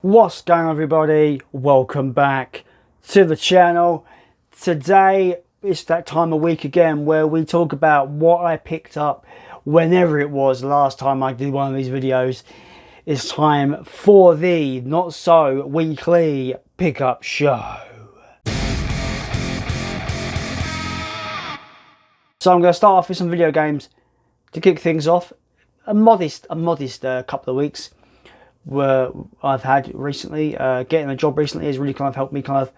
What's going on, everybody? Welcome back to the channel. Today it's that time of week again where we talk about what I picked up whenever it was last time I did one of these videos. It's time for the Not So Weekly Pickup Show. So I'm going to start off with some video games to kick things off. A modest couple of weeks where I've had recently. Getting a job recently has really kind of helped me kind of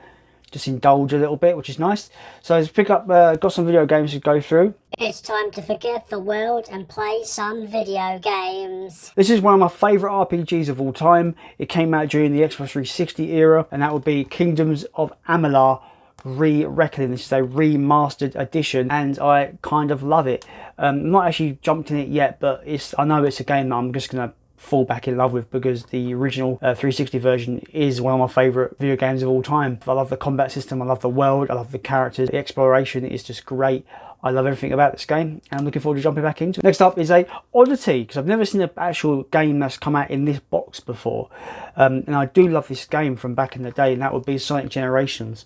just indulge a little bit, which is nice. So let's pick up, got some video games to go through. It's time to forget the world and play some video games. This is one of my favourite RPGs of all time. It came out during the Xbox 360 era, and that would be Kingdoms of Amalur Re-Reckoning. This is a remastered edition, and I kind of love it. I'm not actually jumped in it yet, but I know it's a game that I'm just going to fall back in love with because the original 360 version is one of my favourite video games of all time. I love the combat system, I love the world, I love the characters, the exploration is just great. I love everything about this game and I'm looking forward to jumping back into it. Next up is a Oddity, because I've never seen an actual game that's come out in this box before. And I do love this game from back in the day, and that would be Sonic Generations.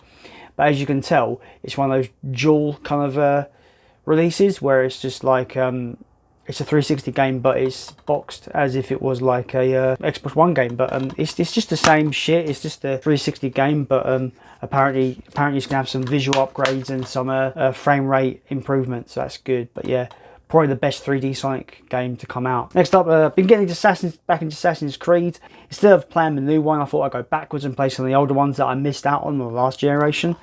But as you can tell, it's one of those dual kind of releases where it's just like it's a 360 game, but it's boxed as if it was like a Xbox One game. But it's just the same shit. It's just a 360 game, but apparently it's gonna have some visual upgrades and some frame rate improvements. So that's good. But yeah, probably the best 3D Sonic game to come out. Next up, been getting back into Assassin's Creed. Instead of playing the new one, I thought I'd go backwards and play some of the older ones that I missed out on the last generation.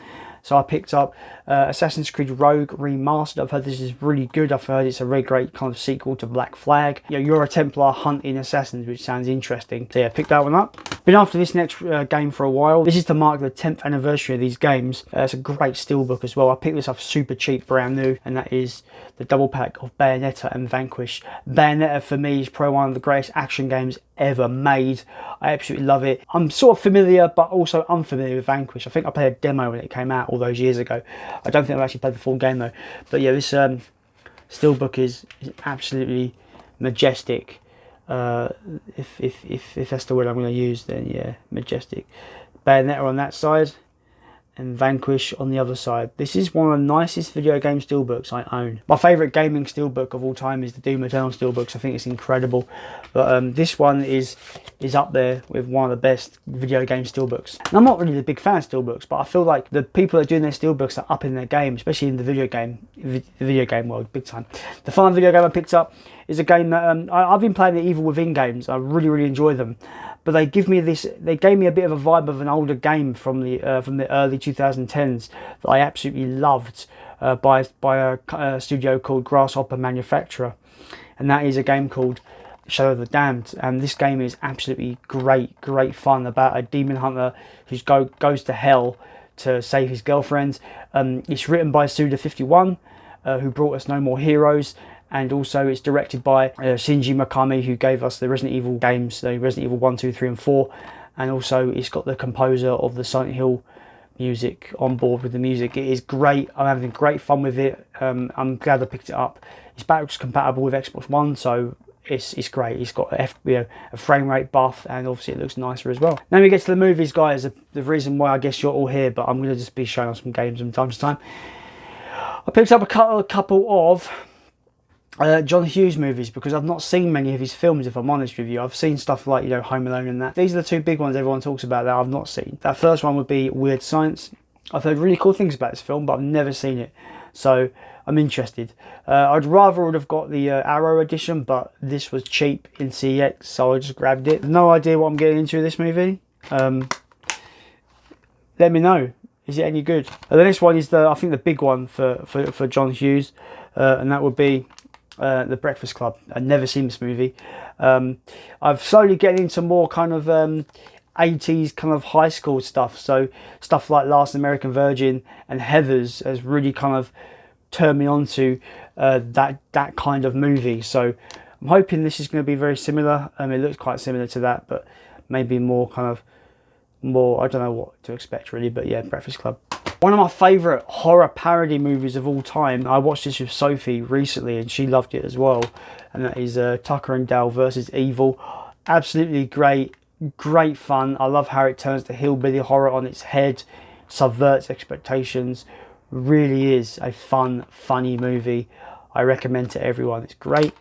So I picked up Assassin's Creed Rogue Remastered. I've heard this is really good. I've heard it's a really great kind of sequel to Black Flag. You know, you're a Templar hunting assassins, which sounds interesting. So yeah, picked that one up. Been after this next game for a while. This is to mark the 10th anniversary of these games. It's a great steelbook as well. I picked this up super cheap, brand new, and that is the double pack of Bayonetta and Vanquish. Bayonetta for me is probably one of the greatest action games ever made. I absolutely love it. I'm sort of familiar but also unfamiliar with Vanquish. I think I played a demo when it came out all those years ago. I don't think I've actually played the full game though. But yeah, this steelbook is absolutely majestic. If that's the word I'm going to use, then yeah, majestic. Bayonetta on that side and Vanquish on the other side. This is one of the nicest video game steelbooks I own. My favourite gaming steelbook of all time is the Doom Eternal steelbooks. I think it's incredible. But this one is up there with one of the best video game steelbooks. And I'm not really a big fan of steelbooks, but I feel like the people that are doing their steelbooks are up in their game, especially in the video game world, big time. The final video game I picked up is a game that I've been playing the Evil Within games. I really enjoy them. But they gave me a bit of a vibe of an older game from the early 2010s that I absolutely loved, by a studio called Grasshopper Manufacturer, and that is a game called Shadow of the Damned. And this game is absolutely great fun, about a demon hunter who goes to hell to save his girlfriend. It's written by Suda51, who brought us No More Heroes. And also it's directed by Shinji Mikami, who gave us the Resident Evil games, so Resident Evil 1, 2, 3 and 4. And also it's got the composer of the Silent Hill music on board with the music. It is great. I'm having great fun with it. I'm glad I picked it up. It's backwards compatible with Xbox One, so it's great. It's got a frame rate buff, and obviously it looks nicer as well. Now we get to the movies, guys. The reason why I guess you're all here, but I'm going to just be showing off some games from time to time. I picked up a couple of John Hughes movies, because I've not seen many of his films, if I'm honest with you. I've seen stuff like, Home Alone and that. These are the two big ones everyone talks about that I've not seen. That first one would be Weird Science. I've heard really cool things about this film, but I've never seen it, so I'm interested. I'd rather would have got the Arrow edition, but this was cheap in CX, so I just grabbed it. No idea what I'm getting into with this movie. Let me know. Is it any good? The next one is I think the big one for John Hughes, and that would be The Breakfast Club. I've never seen this movie. I've slowly getting into more kind of 80s kind of high school stuff. So stuff like Last American Virgin and Heathers has really kind of turned me on to that kind of movie. So I'm hoping this is going to be very similar. It looks quite similar to that, but maybe more I don't know what to expect really. But yeah, Breakfast Club. One of my favourite horror parody movies of all time. I watched this with Sophie recently and she loved it as well. And that is Tucker and Dale versus Evil. Absolutely great great fun. I love how it turns the hillbilly horror on its head, subverts expectations. Really is a fun, funny movie. I recommend to everyone. It's great.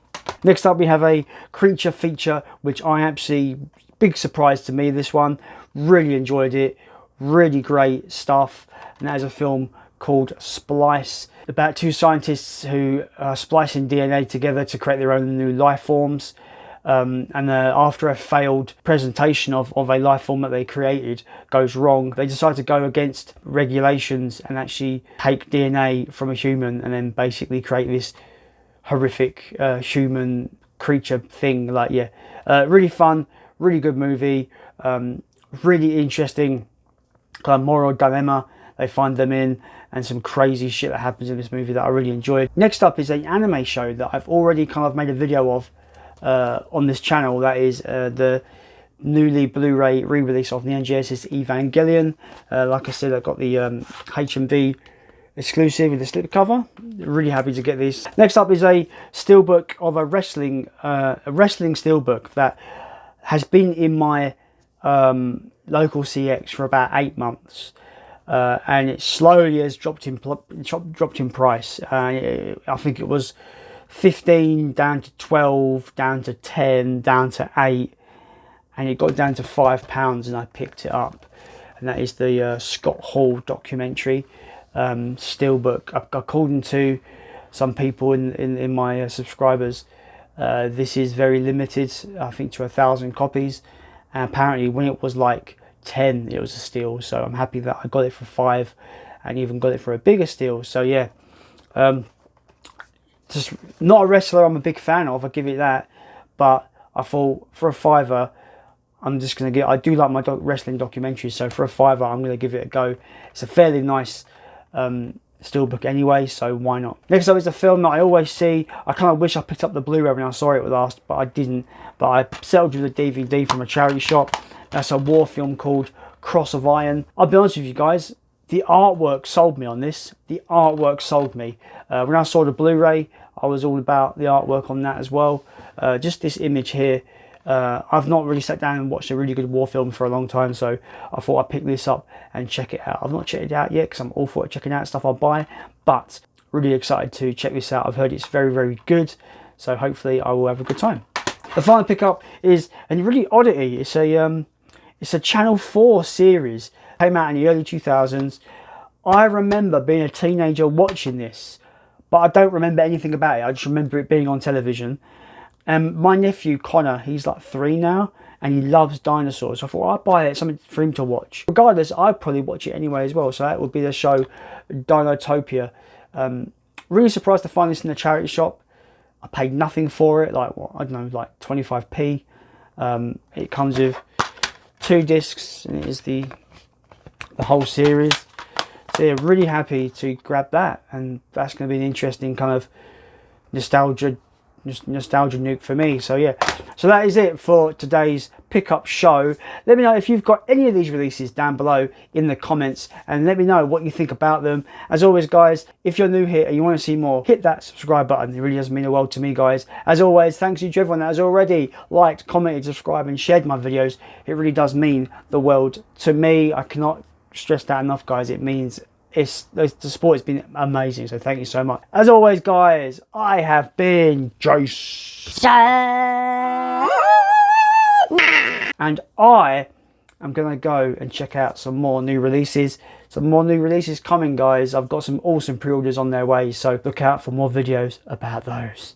Next up, we have a creature feature, which I actually, big surprise to me, this one. Really enjoyed it. Really great stuff. And that is a film called Splice, about two scientists who are splicing DNA together to create their own new life forms. After a failed presentation of a life form that they created goes wrong, they decide to go against regulations and actually take DNA from a human and then basically create this horrific human creature thing. Really fun, really good movie, really interesting kind of moral dilemma they find them in, and some crazy shit that happens in this movie that I really enjoyed. Next up is an anime show that I've already kind of made a video of on this channel. That is the newly Blu-ray re-release of Neon Genesis Evangelion. Like I said, I got the HMV exclusive with the slipcover. Really happy to get this. Next up is a steelbook of a wrestling steelbook that has been in my local CX for about 8 months. And it slowly has dropped in price. I think it was 15 down to 12, down to 10, down to 8, and it got down to £5, and I picked it up. And that is the Scott Hall documentary steelbook. According to some people in my subscribers, this is very limited, I think to 1,000 copies, and apparently when it was like 10 it was a steal, so I'm happy that I got it for 5 and even got it for a bigger steal. So yeah, just not a wrestler I'm a big fan of, I'll give it that, but I thought for a £5 I'm just going to get, I do like my wrestling documentaries, so for a £5 I'm going to give it a go. It's a fairly nice steelbook anyway, so why not. Next up is a film that I always see. I kind of wish I picked up the Blu-ray when I saw it last, but I didn't. But I settled with a DVD from a charity shop. That's a war film called Cross of Iron. I'll be honest with you guys, the artwork sold me on this. The artwork sold me. When I saw the Blu-ray, I was all about the artwork on that as well. Just this image here. I've not really sat down and watched a really good war film for a long time, so I thought I'd pick this up and check it out. I've not checked it out yet because I'm all for checking out stuff I'll buy, but really excited to check this out. I've heard it's very, very good, so hopefully I will have a good time. The final pickup is a really oddity. It's a Channel 4 series. Came out in the early 2000s. I remember being a teenager watching this, but I don't remember anything about it. I just remember it being on television. And my nephew Connor, he's like 3 now, and he loves dinosaurs. So I thought, I'd buy it, something for him to watch. Regardless, I'd probably watch it anyway as well. So that would be the show Dinotopia. Really surprised to find this in the charity shop. I paid nothing for it, like what, I don't know, like 25p. It comes with 2 discs, and it is the whole series. So yeah, really happy to grab that, and that's going to be an interesting kind of nostalgia nuke for me. So yeah, so that is it for today's pickup show. Let me know if you've got any of these releases down below in the comments, and let me know what you think about them. As always guys, if you're new here and you want to see more, hit that subscribe button. It really does mean the world to me guys. As always, thanks you to everyone that has already liked, commented, subscribed and shared my videos. It really does mean the world to me. I cannot stress that enough guys. It means the support has been amazing, so thank you so much. As always guys, I have been Jace, and I am gonna go and check out some more new releases. Some more new releases coming guys. I've got some awesome pre-orders on their way, so look out for more videos about those.